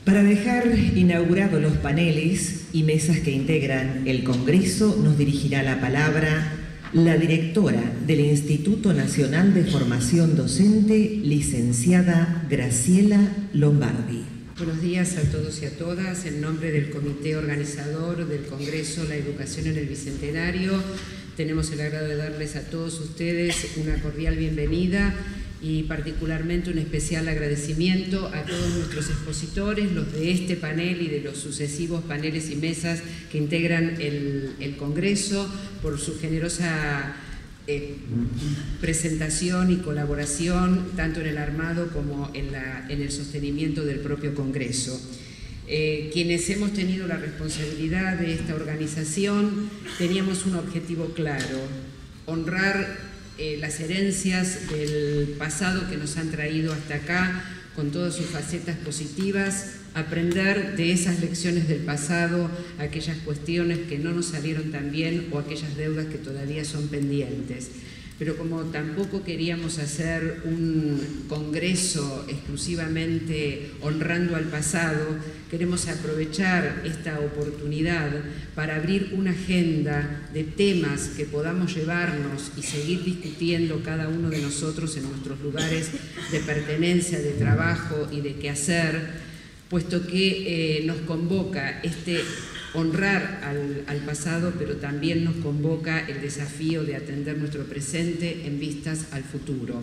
Para dejar inaugurados los paneles y mesas que integran el Congreso, nos dirigirá la palabra la directora del Instituto Nacional de Formación Docente, licenciada Graciela Lombardi. Buenos días a todos y a todas. En nombre del Comité Organizador del Congreso La Educación en el Bicentenario, tenemos el agrado de darles a todos ustedes una cordial bienvenida y particularmente un especial agradecimiento a todos nuestros expositores, los de este panel y de los sucesivos paneles y mesas que integran el Congreso, por su generosa presentación y colaboración tanto en el armado como en el sostenimiento del propio Congreso. Quienes hemos tenido la responsabilidad de esta organización teníamos un objetivo claro: honrar las herencias del pasado que nos han traído hasta acá con todas sus facetas positivas, aprender de esas lecciones del pasado, aquellas cuestiones que no nos salieron tan bien o aquellas deudas que todavía son pendientes. Pero como tampoco queríamos hacer un congreso exclusivamente honrando al pasado, queremos aprovechar esta oportunidad para abrir una agenda de temas que podamos llevarnos y seguir discutiendo cada uno de nosotros en nuestros lugares de pertenencia, de trabajo y de quehacer, puesto que nos convoca honrar al pasado, pero también nos convoca el desafío de atender nuestro presente en vistas al futuro.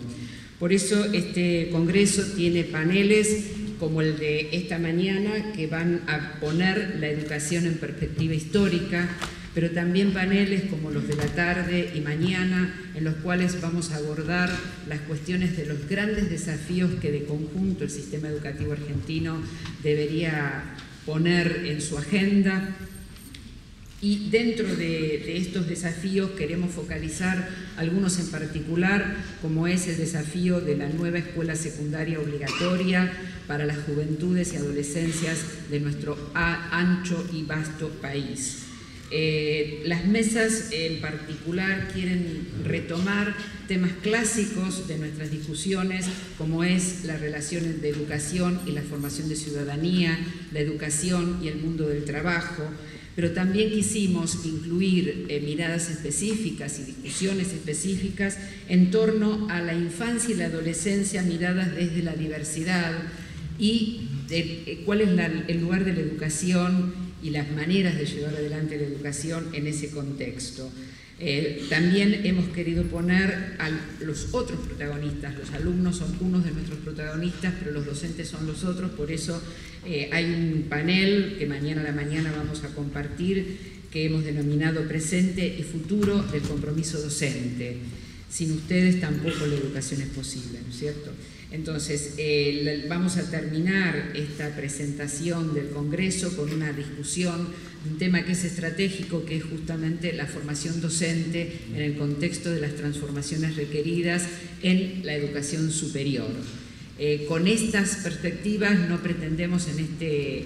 Por eso este Congreso tiene paneles como el de esta mañana que van a poner la educación en perspectiva histórica, pero también paneles como los de la tarde y mañana, en los cuales vamos a abordar las cuestiones de los grandes desafíos que de conjunto el sistema educativo argentino debería poner en su agenda. Y dentro de estos desafíos queremos focalizar algunos en particular, como es el desafío de la nueva escuela secundaria obligatoria para las juventudes y adolescencias de nuestro ancho y vasto país. Las mesas en particular quieren retomar temas clásicos de nuestras discusiones, como es la relación de educación y la formación de ciudadanía, la educación y el mundo del trabajo, pero también quisimos incluir miradas específicas y discusiones específicas en torno a la infancia y la adolescencia miradas desde la diversidad y cuál es el lugar de la educación y las maneras de llevar adelante la educación en ese contexto. También hemos querido poner a los otros protagonistas. Los alumnos son unos de nuestros protagonistas, pero los docentes son los otros. Por eso hay un panel que mañana a la mañana vamos a compartir, que hemos denominado Presente y Futuro del Compromiso Docente. Sin ustedes tampoco la educación es posible, ¿no es cierto? Entonces, vamos a terminar esta presentación del Congreso con una discusión de un tema que es estratégico, que es justamente la formación docente en el contexto de las transformaciones requeridas en la educación superior. Con estas perspectivas no pretendemos en este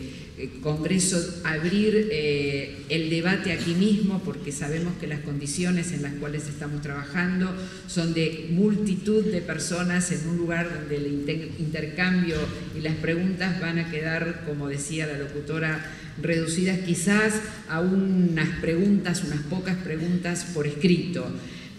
Congreso abrir el debate aquí mismo, porque sabemos que las condiciones en las cuales estamos trabajando son de multitud de personas en un lugar donde el intercambio y las preguntas van a quedar, como decía la locutora, reducidas quizás a unas pocas preguntas por escrito.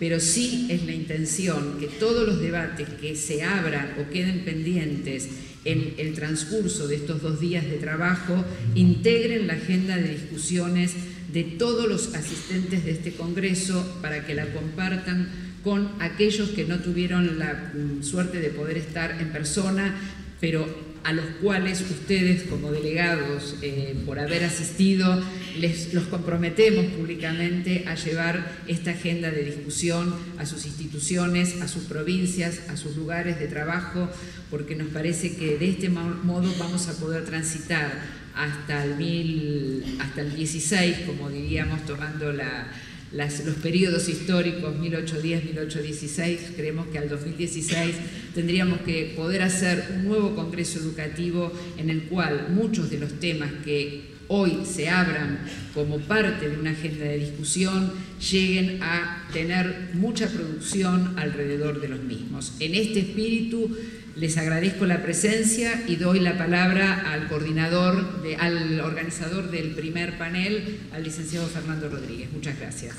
Pero sí es la intención que todos los debates que se abran o queden pendientes en el transcurso de estos 2 días de trabajo integren la agenda de discusiones de todos los asistentes de este Congreso para que la compartan con aquellos que no tuvieron la suerte de poder estar en persona, pero a los cuales ustedes como delegados, por haber asistido, los comprometemos públicamente a llevar esta agenda de discusión a sus instituciones, a sus provincias, a sus lugares de trabajo, porque nos parece que de este modo vamos a poder transitar hasta el 16, como diríamos, tomando los periodos históricos 1810, 1816, creemos que al 2016 tendríamos que poder hacer un nuevo Congreso Educativo en el cual muchos de los temas que hoy se abran como parte de una agenda de discusión lleguen a tener mucha producción alrededor de los mismos. En este espíritu, Les agradezco la presencia y doy la palabra al al organizador del primer panel, al licenciado Fernando Rodríguez. Muchas gracias.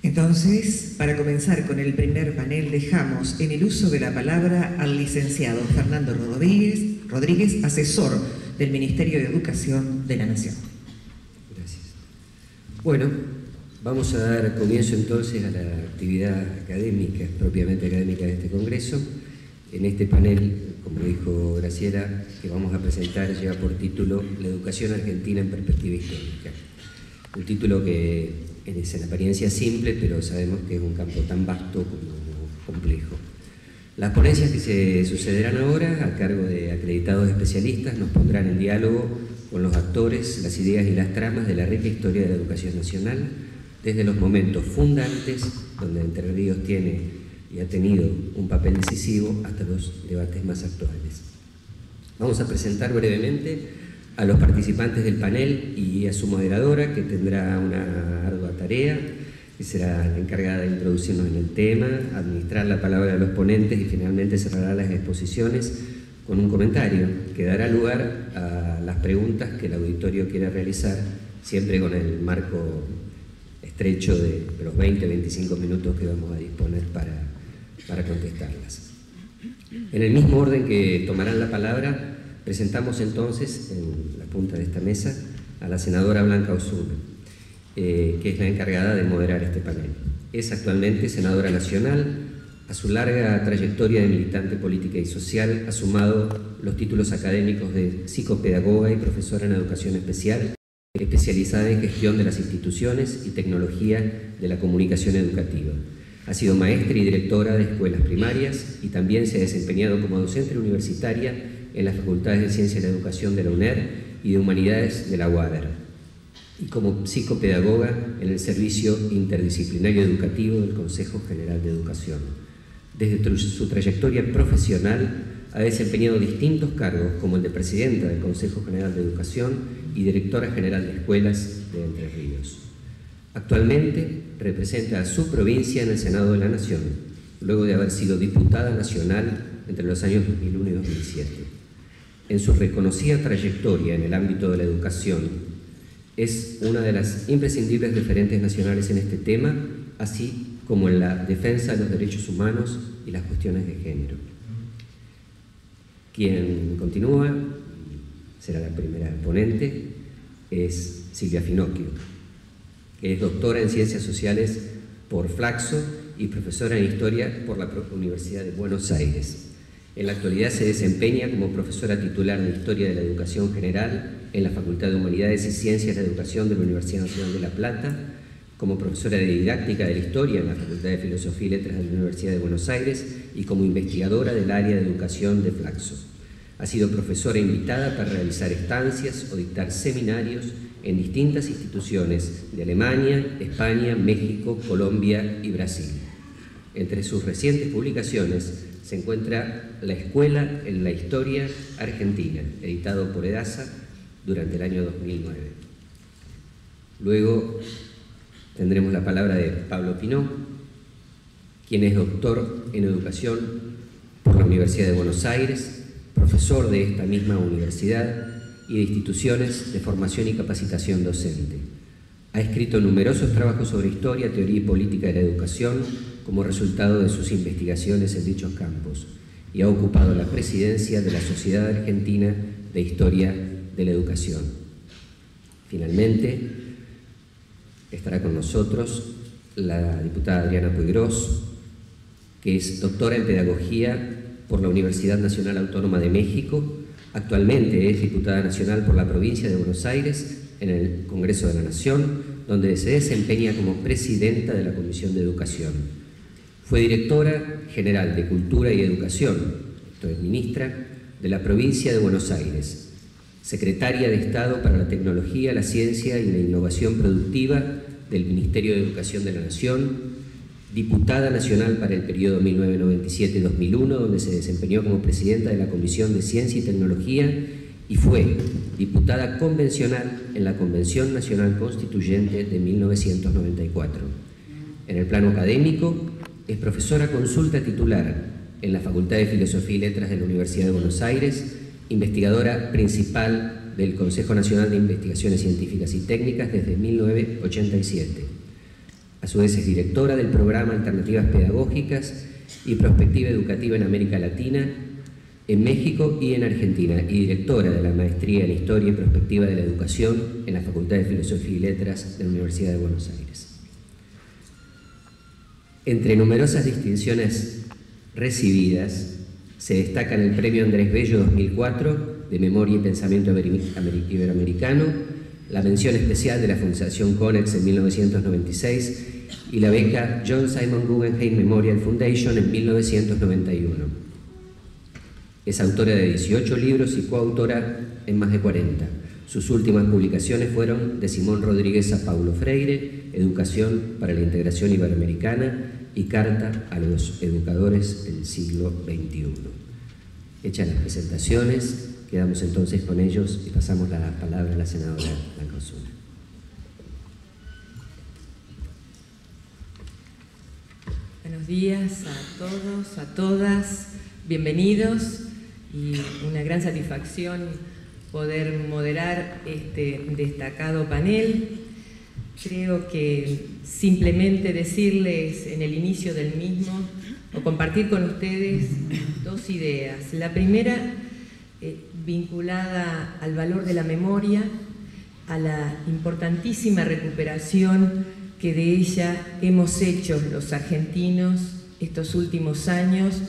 Entonces, para comenzar con el primer panel, dejamos en el uso de la palabra al licenciado Fernando Rodríguez, asesor del Ministerio de Educación de la Nación. Gracias. Bueno, vamos a dar comienzo entonces a la actividad académica, propiamente académica de este Congreso. En este panel, como dijo Graciela, que vamos a presentar, lleva por título La educación argentina en perspectiva histórica. Un título que es en apariencia simple, pero sabemos que es un campo tan vasto como complejo. Las ponencias que se sucederán ahora, a cargo de acreditados especialistas, nos pondrán en diálogo con los actores, las ideas y las tramas de la rica historia de la educación nacional, desde los momentos fundantes, donde Entre Ríos tiene y ha tenido un papel decisivo, hasta los debates más actuales. Vamos a presentar brevemente a los participantes del panel y a su moderadora, que tendrá una ardua tarea, que será la encargada de introducirnos en el tema, administrar la palabra de los ponentes y finalmente cerrará las exposiciones con un comentario que dará lugar a las preguntas que el auditorio quiera realizar, siempre con el marco estrecho de los 20-25 minutos que vamos a disponer para contestarlas. En el mismo orden que tomarán la palabra, presentamos entonces en la punta de esta mesa a la senadora Blanca Osuna, que es la encargada de moderar este panel. Es actualmente senadora nacional. A su larga trayectoria de militante política y social ha sumado los títulos académicos de psicopedagoga y profesora en educación especial, especializada en gestión de las instituciones y tecnología de la comunicación educativa. Ha sido maestra y directora de escuelas primarias y también se ha desempeñado como docente universitaria en las Facultades de Ciencia y la Educación de la UNED y de Humanidades de la UADER, y como psicopedagoga en el Servicio Interdisciplinario Educativo del Consejo General de Educación. Desde su trayectoria profesional ha desempeñado distintos cargos, como el de presidenta del Consejo General de Educación y directora general de escuelas de Entre Ríos. Actualmente representa a su provincia en el Senado de la Nación, luego de haber sido diputada nacional entre los años 2001 y 2007. En su reconocida trayectoria en el ámbito de la educación, es una de las imprescindibles referentes nacionales en este tema, así como en la defensa de los derechos humanos y las cuestiones de género. Quien continúa, será la primera ponente, es Silvia Finocchio, que es doctora en Ciencias Sociales por Flaxo y profesora en Historia por la Universidad de Buenos Aires. En la actualidad se desempeña como profesora titular de Historia de la Educación General en la Facultad de Humanidades y Ciencias de la Educación de la Universidad Nacional de La Plata, como profesora de Didáctica de la Historia en la Facultad de Filosofía y Letras de la Universidad de Buenos Aires y como investigadora del área de educación de Flaxo. Ha sido profesora invitada para realizar estancias o dictar seminarios en distintas instituciones de Alemania, España, México, Colombia y Brasil. Entre sus recientes publicaciones se encuentra La Escuela en la Historia Argentina, editado por EDASA durante el año 2009. Luego tendremos la palabra de Pablo Pinó, quien es doctor en Educación por la Universidad de Buenos Aires, profesor de esta misma universidad y de instituciones de formación y capacitación docente. Ha escrito numerosos trabajos sobre historia, teoría y política de la educación como resultado de sus investigaciones en dichos campos y ha ocupado la presidencia de la Sociedad Argentina de Historia de la Educación. Finalmente, estará con nosotros la diputada Adriana Puigros, que es doctora en Pedagogía por la Universidad Nacional Autónoma de México. Actualmente es diputada nacional por la provincia de Buenos Aires en el Congreso de la Nación, donde se desempeña como presidenta de la Comisión de Educación. Fue directora general de Cultura y Educación, esto es ministra, de la provincia de Buenos Aires, secretaria de Estado para la Tecnología, la Ciencia y la Innovación Productiva del Ministerio de Educación de la Nación, diputada nacional para el periodo 1997-2001, donde se desempeñó como presidenta de la Comisión de Ciencia y Tecnología y fue diputada convencional en la Convención Nacional Constituyente de 1994. En el plano académico, es profesora consulta titular en la Facultad de Filosofía y Letras de la Universidad de Buenos Aires, investigadora principal del Consejo Nacional de Investigaciones Científicas y Técnicas desde 1987. A su vez es directora del programa Alternativas Pedagógicas y Prospectiva Educativa en América Latina, en México y en Argentina, y directora de la Maestría en Historia y Prospectiva de la Educación en la Facultad de Filosofía y Letras de la Universidad de Buenos Aires. Entre numerosas distinciones recibidas, se destacan el Premio Andrés Bello 2004 de Memoria y Pensamiento Iberoamericano, la mención especial de la Fundación Konex en 1996 y la beca John Simon Guggenheim Memorial Foundation en 1991. Es autora de 18 libros y coautora en más de 40. Sus últimas publicaciones fueron de Simón Rodríguez a Paulo Freire, Educación para la Integración Iberoamericana y Carta a los Educadores del Siglo XXI. Hechas las presentaciones, quedamos entonces con ellos y pasamos la palabra a la senadora Blanca Osuna. Buenos días a todos, a todas, bienvenidos y una gran satisfacción poder moderar este destacado panel. Creo que simplemente decirles en el inicio del mismo o compartir con ustedes dos ideas. La primera, vinculada al valor de la memoria, a la importantísima recuperación que de ella hemos hecho los argentinos estos últimos años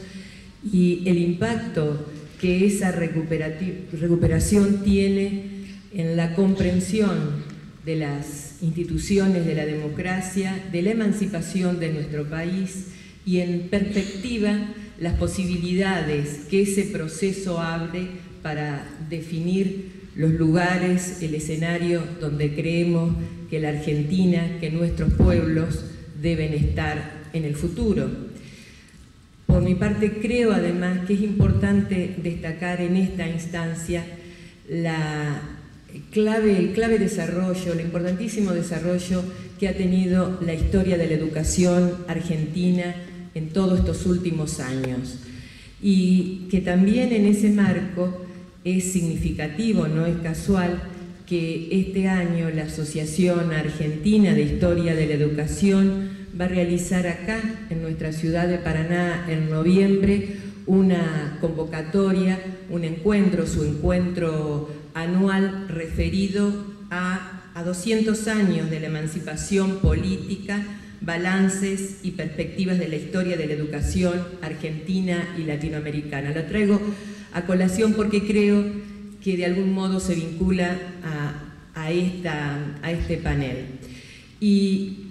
y el impacto que esa recuperación tiene en la comprensión de las instituciones de la democracia, de la emancipación de nuestro país y en perspectiva las posibilidades que ese proceso abre para definir los lugares, el escenario donde creemos que la Argentina, que nuestros pueblos deben estar en el futuro. Por mi parte, creo además que es importante destacar en esta instancia el clave desarrollo, el importantísimo desarrollo que ha tenido la historia de la educación argentina en todos estos últimos años. Y que también en ese marco es significativo, no es casual, que este año la Asociación Argentina de Historia de la Educación va a realizar acá, en nuestra ciudad de Paraná, en noviembre, una convocatoria, un encuentro, su encuentro anual referido a 200 años de la emancipación política, balances y perspectivas de la historia de la educación argentina y latinoamericana. La traigo a colación porque creo que de algún modo se vincula a este panel. Y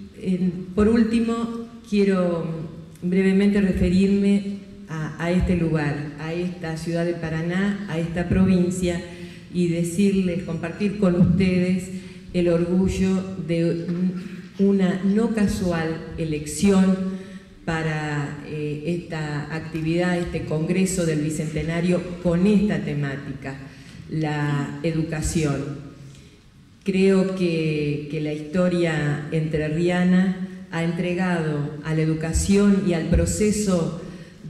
por último, quiero brevemente referirme a este lugar, a esta ciudad de Paraná, a esta provincia, y decirles, compartir con ustedes el orgullo de una no casual elección para esta actividad, este congreso del Bicentenario con esta temática, la educación. Creo que la historia entrerriana ha entregado a la educación y al proceso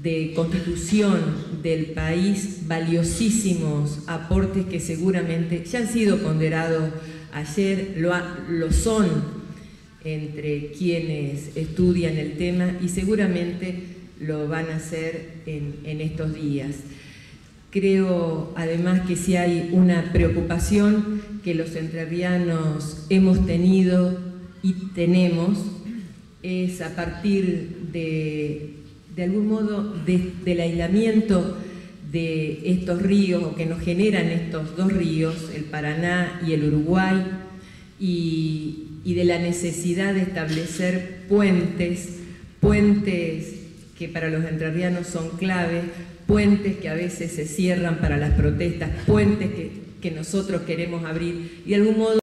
de constitución del país valiosísimos aportes que seguramente ya han sido ponderados ayer, lo son entre quienes estudian el tema y seguramente lo van a hacer en estos días. Creo además que si hay una preocupación que los entrerrianos hemos tenido y tenemos, es a partir de algún modo del aislamiento de estos ríos, o que nos generan estos dos ríos, el Paraná y el Uruguay, y de la necesidad de establecer puentes que para los entrerrianos son clave, puentes que a veces se cierran para las protestas, puentes que nosotros queremos abrir y de algún modo